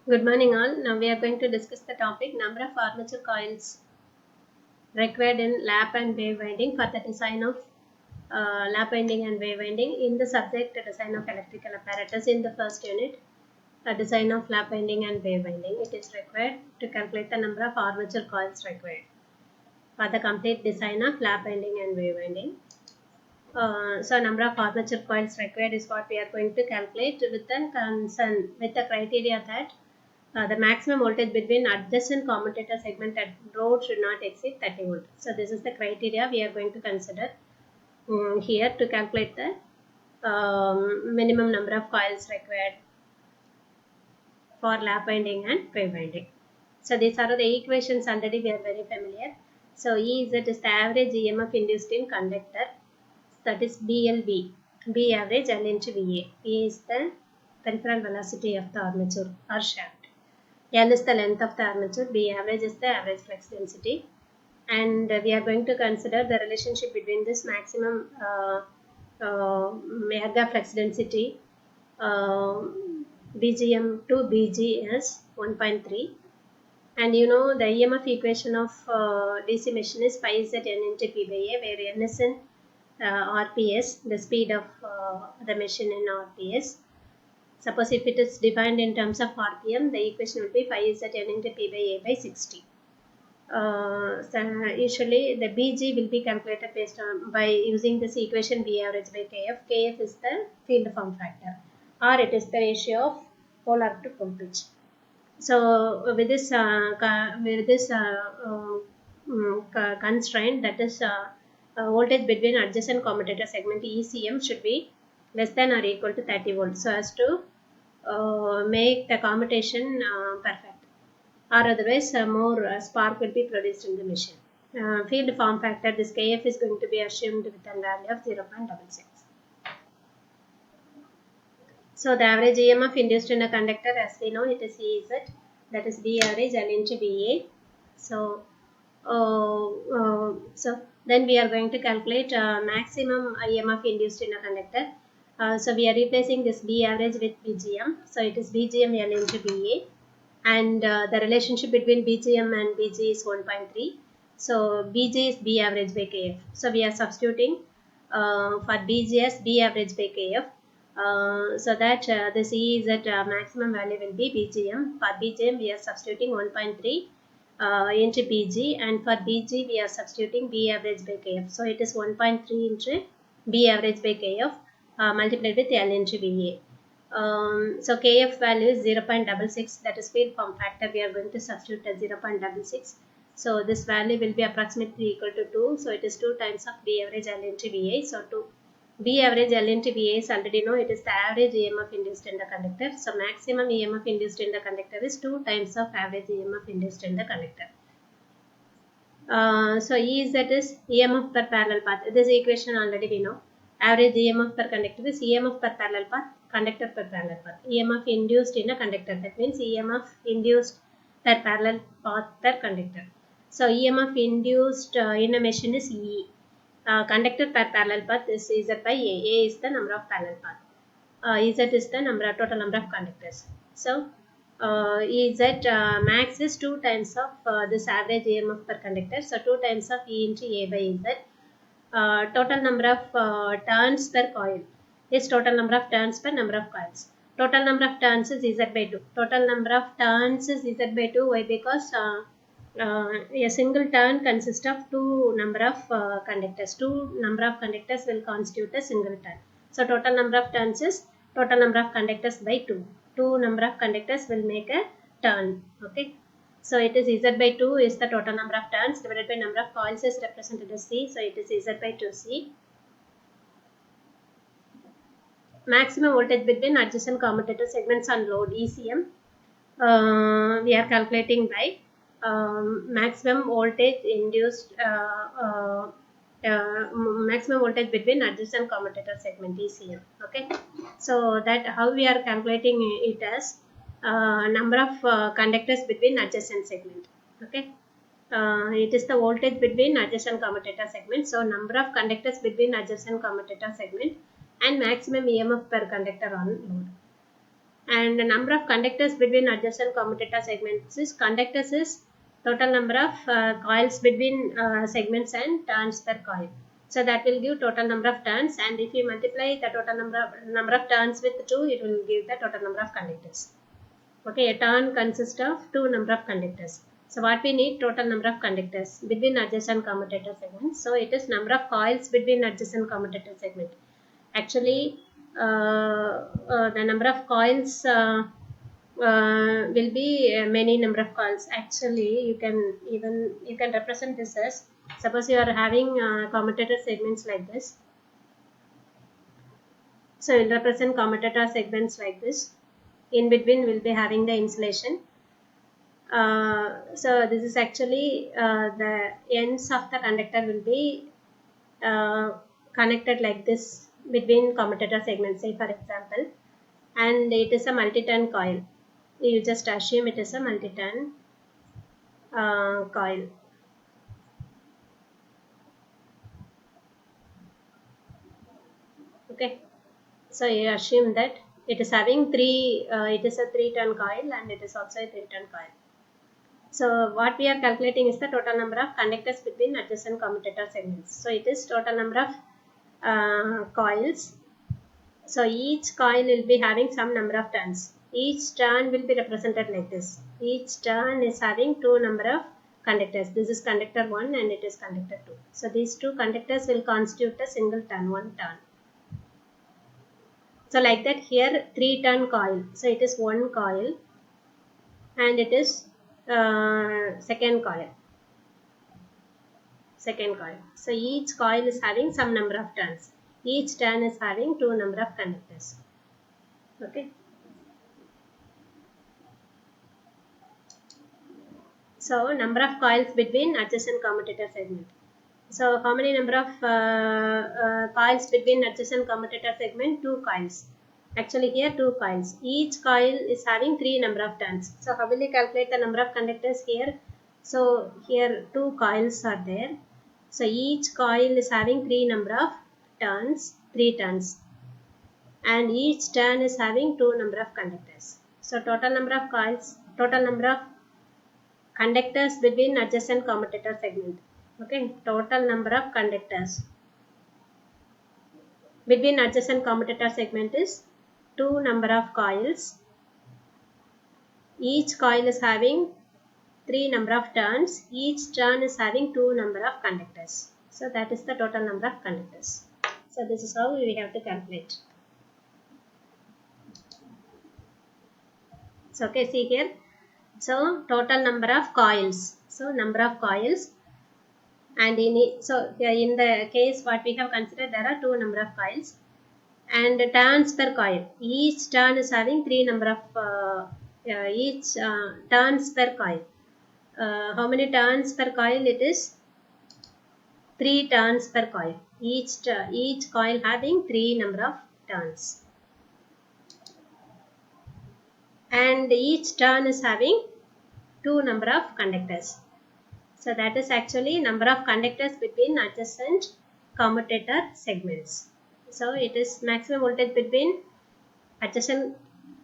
Good morning all. Now we are going to discuss the topic number of armature coils required in lap and wave winding for the design of lap winding and wave winding in the subject design of electrical apparatus in the first unit. Design of lap winding and wave winding. It is required to calculate the number of armature coils required for the complete design of lap winding and wave winding. So number of armature coils required is what we are going to calculate with the criteria that the maximum voltage between adjacent commutator segment at load should not exceed 30 volt. So this is the criteria we are going to consider here to calculate the minimum number of coils required for lap winding and wave winding. So these are the equations already we are very familiar. So E is the average EMF induced in conductor, that is BLV. B average L into VA. P is the peripheral velocity of the armature or shaft. L is the length of the armature, B average is the average flux density, and we are going to consider the relationship between this maximum mega flux density BGM to BG is 1.3, and you know the EMF equation of DC machine is pi z n into P by A, where n is in RPS, the speed of the machine in RPS. Suppose if it is defined in terms of RPM, the equation will be phi is at n into P by A by 60. So usually the BG will be calculated based on by using this equation B average by KF. KF is the field form factor, or it is the ratio of polar to pole pitch. So with this constraint, that is voltage between adjacent commutator segment ECM should be less than or equal to 30 volts, so as to make the commutation perfect, or otherwise more spark will be produced in the machine. Field form factor, this KF is going to be assumed with a value of 0.66. So the average EMF induced in a conductor, as we know, it is EZ, that is B average L into VA. So then we are going to calculate maximum EMF induced in a conductor. So we are replacing this B average with BGM. So it is BGM L into BA, and the relationship between BGM and BG is 1.3. So BG is B average by KF. So we are substituting for BG as B average by KF. So that this E is at maximum value will be BGM. For BGM we are substituting 1.3 into BG, and for BG we are substituting B average by KF. So it is 1.3 into B average by KF multiplied with L into VA. So KF value is 0.66, that is field form factor. We are going to substitute as 0.66. So this value will be approximately equal to 2. So it is 2 times of B average L into VA. So 2 B average L into VA is already know, it is the average EMF induced in the conductor. So maximum EMF induced in the conductor is 2 times of average EMF induced in the conductor. So E is that is EMF per parallel path. This equation already we know. Average EMF per conductor is EMF per parallel path, conductor per parallel path. EMF induced in a conductor, that means EMF induced per parallel path per conductor. So EMF induced in a machine is E. Conductor per parallel path is Z by A. A is the number of parallel path. Z is the total number of conductors. So Z max is 2 times of this average EMF per conductor. So 2 times of E into A by Z. Total number of turns per coil is total number of turns per number of coils. Total number of turns is Z by 2. Total number of turns is Z by 2. Why? Because a single turn consists of 2 number of conductors. 2 number of conductors will constitute a single turn. So total number of turns is total number of conductors by 2. 2 number of conductors will make a turn. Okay. So it is Z by 2 is the total number of turns divided by number of coils is represented as C. So it is Z by 2C. Maximum voltage between adjacent commutator segments on load ECM. We are calculating by maximum voltage induced maximum voltage between adjacent commutator segment ECM. Okay. So that how we are calculating it as number of conductors between adjacent segment. Okay. It is the voltage between adjacent commutator segment. So number of conductors between adjacent commutator segment and maximum EMF per conductor on load. And the number of conductors between adjacent commutator segments is conductors is total number of coils between segments and turns per coil. So that will give total number of turns, and if you multiply the total number of turns with 2, it will give the total number of conductors. Okay, a turn consists of 2 number of conductors. So what we need, total number of conductors between adjacent commutator segments. So it is number of coils between adjacent commutator segment. Actually, the number of coils will be many number of coils. Actually, you can represent this as, suppose you are having commutator segments like this. So we'll represent commutator segments like this. In between we'll be having the insulation. So this is actually the ends of the conductor will be connected like this between commutator segments, say for example, and it is a multi-turn coil. You just assume it is a multi-turn coil. Okay, so you assume that it is having it is a 3-turn coil, and it is also a 3-turn coil. So what we are calculating is the total number of conductors between adjacent commutator segments. So it is total number of coils. So each coil will be having some number of turns. Each turn will be represented like this. Each turn is having 2 number of conductors. This is conductor 1 and it is conductor 2. So these 2 conductors will constitute a single turn, 1 turn. So like that, here 3-turn coil. So it is 1 coil and it is second coil. So each coil is having some number of turns. Each turn is having 2 number of conductors. Okay. So number of coils between adjacent commutator segment. So how many number of coils between adjacent commutator segment? 2 coils. Actually here 2 coils. Each coil is having 3 number of turns. So how will you calculate the number of conductors here? So here 2 coils are there. So each coil is having 3 number of turns, 3 turns. And each turn is having 2 number of conductors. So total number of coils, total number of conductors between adjacent commutator segment. Okay, total number of conductors between adjacent commutator segment is 2 number of coils. Each coil is having 3 number of turns. Each turn is having 2 number of conductors. So that is the total number of conductors. So this is how we have to calculate. So okay, see here. So total number of coils. So number of coils. And in the case what we have considered, there are 2 number of coils and turns per coil. Each turn is having 3 number of turns per coil. How many turns per coil? It is 3 turns per coil. Each coil having 3 number of turns. And each turn is having 2 number of conductors. So that is actually number of conductors between adjacent commutator segments. So it is maximum voltage between adjacent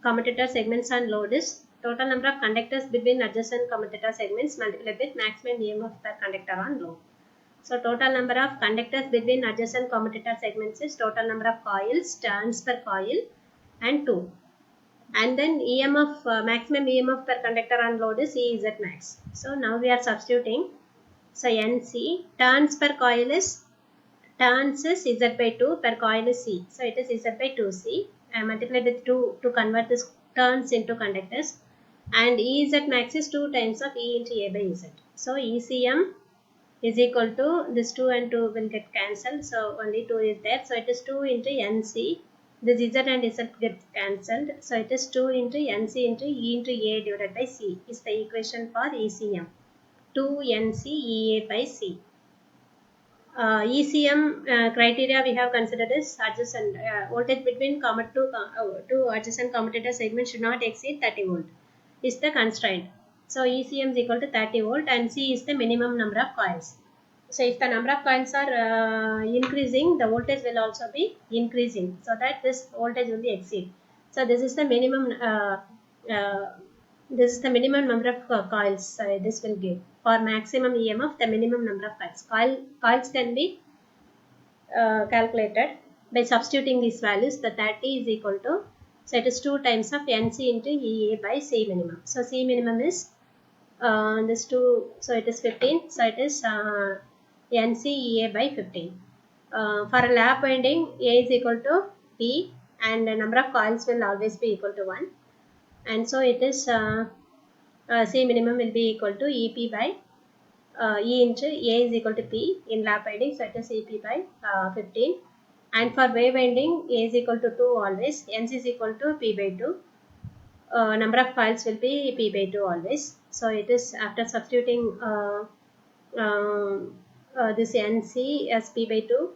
commutator segments and load is total number of conductors between adjacent commutator segments multiplied with maximum EMF per conductor on load. So total number of conductors between adjacent commutator segments is total number of coils, turns per coil and 2. And then EMF, maximum EMF per conductor on load is E Z max. So now we are substituting. So NC, turns per coil is, turns is Z by 2, per coil is C. So it is Z by 2C. I multiplied with 2 to convert this turns into conductors. And E Z max is 2 times of E into A by Z. So ECM is equal to, this 2 and 2 will get cancelled. So only 2 is there. So it is 2 into NC. This Z and Z gets cancelled. So it is 2 into NC into E into A divided by C is the equation for ECM. 2 NC EA by C. ECM criteria we have considered is adjacent voltage between two adjacent commutator segments should not exceed 30 volt is the constraint. So ECM is equal to 30 volt and C is the minimum number of coils. So if the number of coils are increasing, the voltage will also be increasing, so that this voltage will be exceed. So this is the minimum. This is the minimum number of coils this will give. For maximum EMF, the minimum number of coils. Coils can be calculated by substituting these values. The 30 is equal to, so it is 2 times of NC into EA by C minimum. So C minimum is this 2, so it is 15. So it is NC EA by 15. For a lap winding, A is equal to P and the number of coils will always be equal to 1. And so it is C minimum will be equal to EP by E into A is equal to P in lap winding, so it is EP by 15. And for wave winding, A is equal to 2 always, NC is equal to P by 2. Number of coils will be P by 2 always. So it is after substituting this NC as P by 2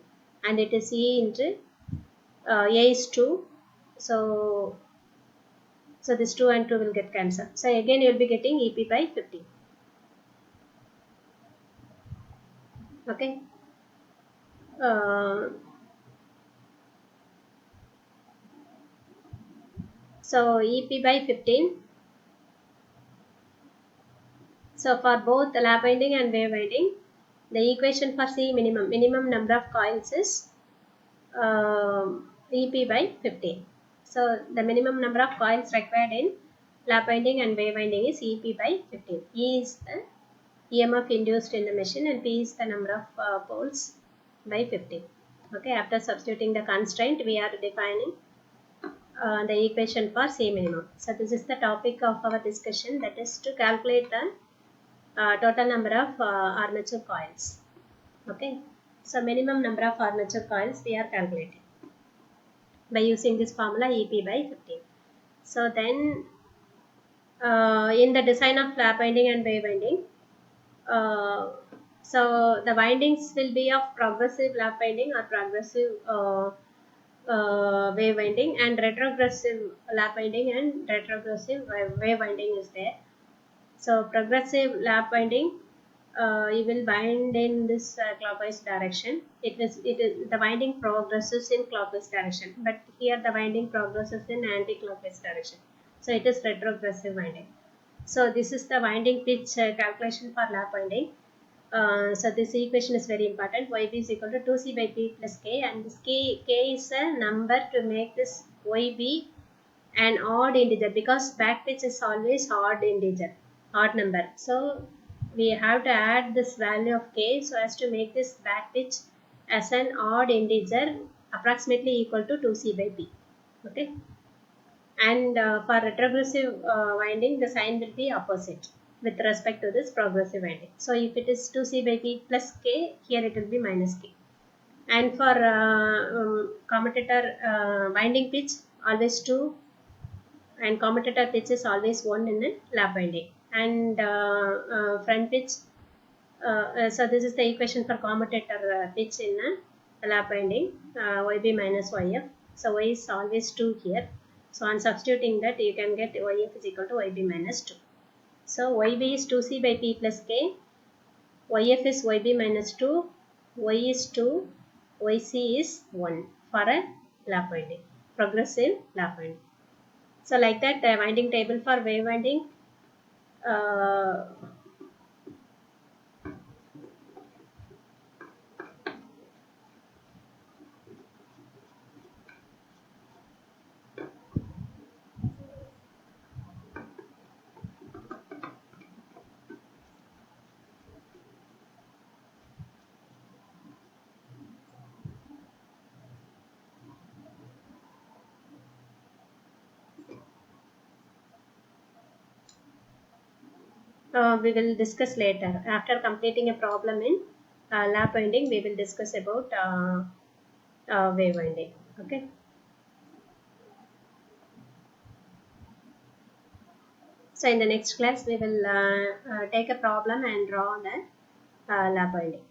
and it is E into A is 2. So this 2 and 2 will get cancelled. So again you will be getting EP by 15. Okay. So EP by 15. So for both the lap winding and wave winding, the equation for C minimum number of coils is EP by 15. So the minimum number of coils required in lap winding and wave winding is EP by 15. E is the EMF induced in the machine and P is the number of poles by 15. Okay, after substituting the constraint, we are defining the equation for C minimum. So this is the topic of our discussion, that is to calculate the total number of armature coils. Okay, so minimum number of armature coils we are calculating by using this formula EP by 15. So then in the design of lap winding and wave winding, so the windings will be of progressive lap winding or progressive wave winding, and retrogressive lap winding and retrogressive wave winding is there. So progressive lap winding, you will wind in this clockwise direction. It is the winding progresses in clockwise direction, but here the winding progresses in anti-clockwise direction. So it is retrogressive winding. So this is the winding pitch calculation for lap winding. So this equation is very important. YB is equal to 2C by P plus K, and this K is a number to make this YB an odd integer, because back pitch is always odd integer, odd number. So we have to add this value of K so as to make this back pitch as an odd integer approximately equal to 2C by P. Okay. And for retrogressive winding, the sign will be opposite with respect to this progressive winding. So if it is 2C by P plus K, here it will be minus K. And for commutator winding pitch, always 2, and commutator pitch is always 1 in a lap winding. And front pitch, so this is the equation for commutator pitch in a lap winding, YB minus YF. So Y is always 2 here. So on substituting that, you can get YF is equal to YB minus 2. So YB is 2C by P plus K, YF is YB minus 2, Y is 2, YC is 1 for a lap winding, progressive lap winding. So like that, the winding table for wave winding, we will discuss later. After completing a problem in lap winding, we will discuss about wave winding. Okay. So in the next class, we will take a problem and draw the lap winding.